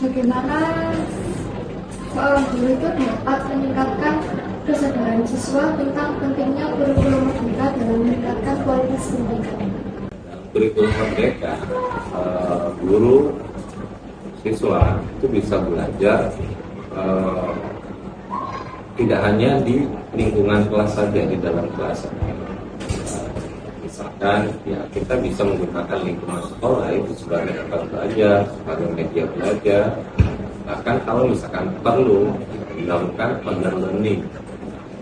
Bagaimana seorang guru itu dapat meningkatkan kesadaran siswa tentang pentingnya kurikulum merdeka dalam meningkatkan kualitas pendidikan? Kurikulum merdeka, guru siswa itu bisa belajar tidak hanya di lingkungan kelas saja, di dalam kelas. Misalkan ya kita bisa menggunakan lingkungan sekolah itu sebagai tempat belajar, sebagai media belajar. Bahkan kalau misalkan perlu dilakukan online learning,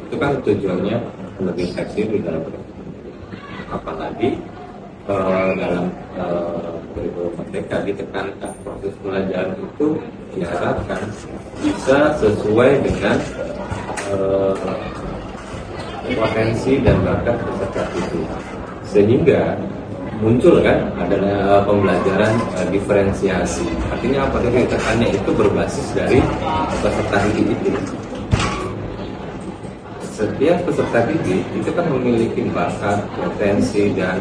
itu kan tujuannya lebih fleksibel dalam apalagi dalam kurikulum merdeka ditekankan proses pelajaran itu diharapkan bisa sesuai dengan potensi dan bakat peserta didik, sehingga muncul kan adalah pembelajaran diferensiasi. Artinya apa? Tekannya itu berbasis dari peserta didik itu. Setiap peserta didik itu kan memiliki bakat, potensi dan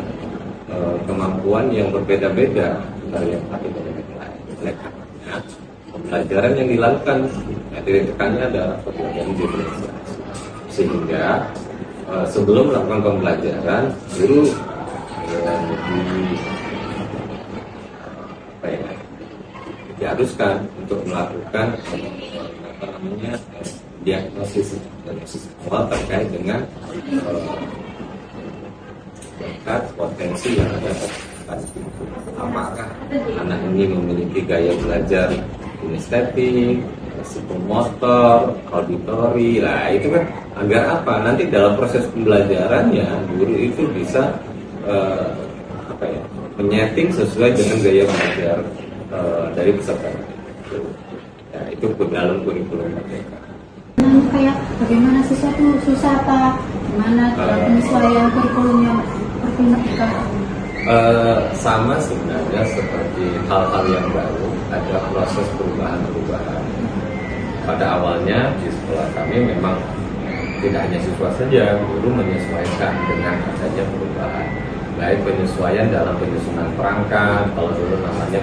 kemampuan yang berbeda-beda dari yang satu dengan yang lain. Oleh karena pembelajaran yang dilakukan titik tekannya adalah pembelajaran diferensiasi, sehingga sebelum melakukan pembelajaran guru diharuskan untuk melakukan diagnosis awal terkait dengan bakat potensi yang ada pada itu. Apakah anak ini memiliki gaya belajar kinestetik, psikomotor, auditori, lah itu kan agar apa? Nanti dalam proses pembelajarannya guru itu bisa menyeting sesuai dengan gaya belajar dari peserta. Ya, itu dalam kurikulum merdeka. Kayak bagaimana siswa itu susah apa? Gimana penyesuaian kurikulumnya merdeka? Sama sebenarnya seperti hal-hal yang baru, ada proses perubahan-perubahan. Pada awalnya di sekolah kami memang tidak hanya siswa saja, guru menyesuaikan dengan adanya perubahan. Baik penyesuaian dalam penyusunan perangkat, kalau dulu namanya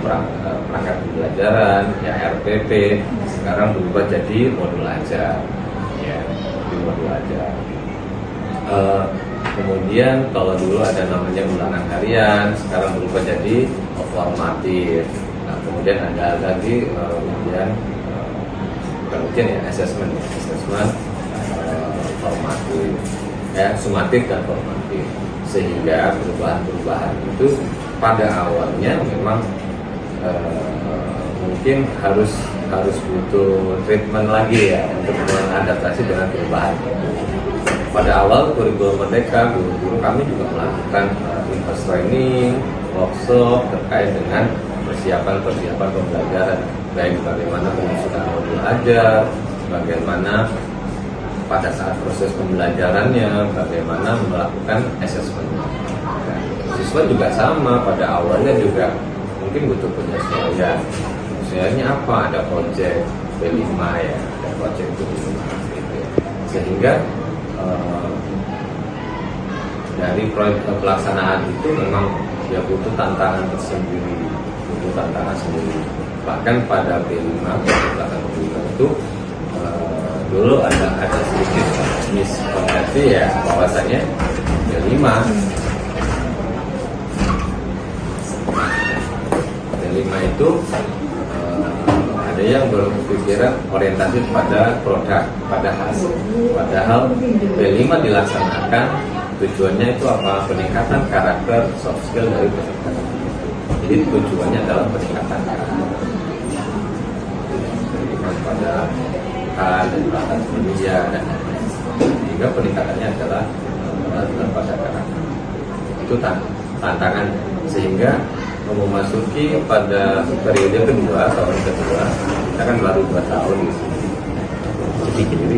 perangkat pembelajaran, ya RPP, sekarang berubah jadi modul ajar, ya, di modul ajar. Kemudian kalau dulu ada namanya ulangan harian, sekarang berubah jadi formatif. Nah, kemudian ada lagi ujian, bukan ujian ya, assessment formatif, sumatif dan formatif. Sehingga perubahan-perubahan itu pada awalnya memang mungkin harus butuh treatment lagi ya untuk mengadaptasi dengan perubahan. Pada awal kurikulum merdeka, guru-guru kami juga melakukan in-house training, workshop terkait dengan persiapan pembelajaran, baik bagaimana penyusunan modul ajar, bagaimana pada saat proses pembelajarannya, bagaimana melakukan assessment. Siswa juga sama, pada awalnya juga mungkin butuh penyesuaian. Penyesuaiannya apa? Ada proyek B5 ya, ada proyek B5 gitu. Sehingga dari proyek pelaksanaan itu memang dia butuh tantangan tersendiri, Bahkan pada B5 pelaksanaan B5 itu dulu ada sedikit miskonsepsi ya, bahwasanya B5 itu ada yang berpikiran orientasi pada produk, pada hasil. Padahal B5 dilaksanakan tujuannya itu apa? Peningkatan karakter, soft skill dari peserta. Jadi tujuannya adalah peningkatan karakter. Pada dan batas manusia dan hingga peningkatannya adalah pada karakter. Itu tantangan, sehingga memasuki pada periode kedua, tahun kedua, kita kan baru 2 tahun di sini. Jadi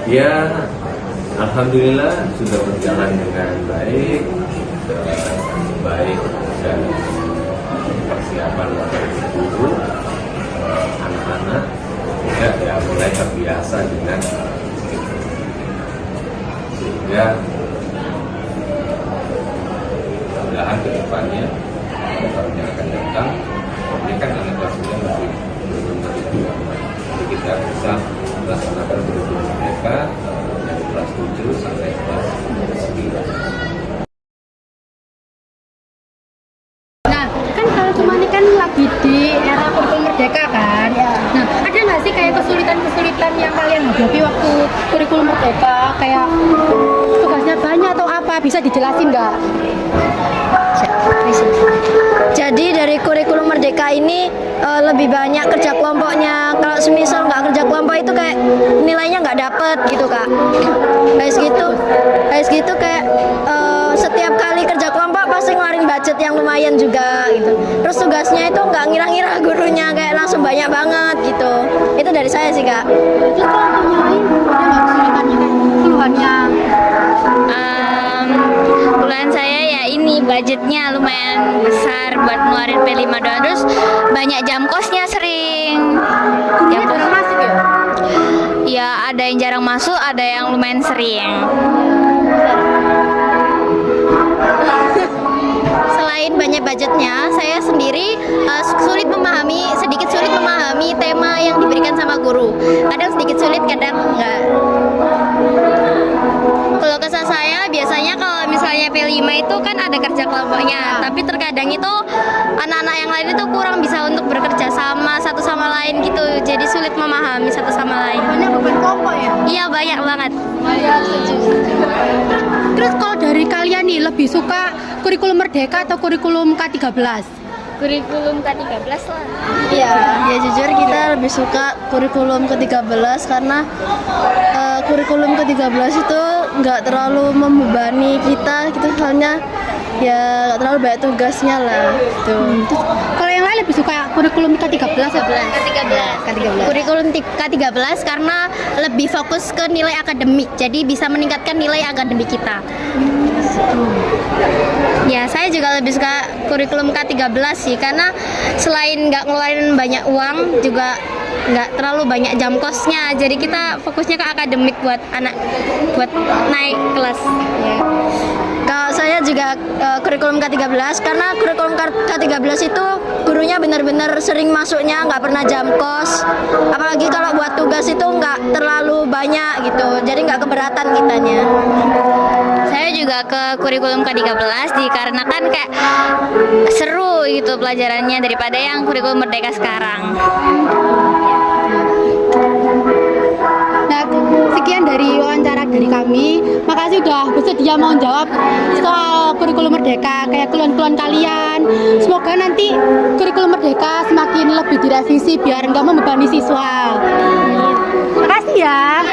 ya alhamdulillah sudah berjalan dengan baik dan persiapan guru, anak-anak ya mulai terbiasa dengan sehingga mudah-mudahan ke depannya tahun yang akan datang tentang ini kan anak kelas 9 lebih berguna, jadi kita bisa melaksanakan kurikulum mereka dari kelas 7 sampai kelas 9. Nah, kan kalau cuma ini kan lagi di era kurikulum merdeka kan. Nah, ada nggak sih kayak kesulitan-kesulitan yang kalian hadapi waktu kurikulum merdeka? Kayak tugasnya banyak atau apa? Bisa dijelasin nggak? Jadi dari kurikulum merdeka ini lebih banyak kerja kelompoknya. Kalau semisal nggak kerja kelompok itu kayak nilainya nggak dapet gitu kak. Kayak gitu kayak setiap kali kerja kelompok pasti ngeluarin budget yang lumayan juga gitu. Terus tugasnya itu nggak ngira-ngira gurunya kayak langsung banyak banget gitu. Itu dari saya sih kak. Terus kalau untuk yang lain ada nggak kesulitannya kayak keluhannya? Keluhan saya ya ini budgetnya lumayan besar buat ngeluarin P5 doang, terus banyak jam kosnya sering. Gurunya jarang masuk ya? Ya ada yang jarang masuk, ada yang lumayan sering. Selain banyak budgetnya, saya sendiri sedikit sulit memahami tema yang diberikan sama guru. Kadang sedikit sulit, kadang enggak. Kalau kesal saya biasanya kalau misalnya P5 itu kan ada kerja kelompoknya, tapi terkadang itu anak-anak yang lain itu kurang bisa untuk bekerja sama satu sama lain gitu, jadi sulit memahami satu sama lain. Banyak beban kelompok ya? Iya banyak banget. Terus kalau dari kalian nih lebih suka kurikulum merdeka atau kurikulum K13? Kurikulum K13 lah. Iya, ya jujur kita lebih suka kurikulum ke-13 karena kurikulum ke-13 itu nggak terlalu membebani kita gitu, hanya ya nggak terlalu banyak tugasnya lah gitu. Terus kalau yang lain lebih suka kurikulum K13 atau K13. Kurikulum K13 karena lebih fokus ke nilai akademik, jadi bisa meningkatkan nilai akademik kita. Ya, saya juga lebih suka kurikulum K13 sih, karena selain nggak ngeluarin banyak uang, juga nggak terlalu banyak jam kosnya. Jadi kita fokusnya ke akademik buat anak, buat naik kelas. Ya. Kalau saya juga kurikulum K13 karena kurikulum K13 itu gurunya benar-benar sering masuknya, nggak pernah jam kos. Apalagi kalau buat tugas itu nggak terlalu banyak gitu, jadi nggak keberatan kitanya. Saya juga ke kurikulum K13 dikarenakan kayak seru gitu pelajarannya daripada yang kurikulum merdeka sekarang. Nah, sekian dari wawancara dari kami. Makasih udah bersedia mau jawab soal kurikulum merdeka, kayak keluhan-keluhan kalian. Semoga nanti kurikulum merdeka semakin lebih direvisi biar nggak membebani siswa. Makasih ya.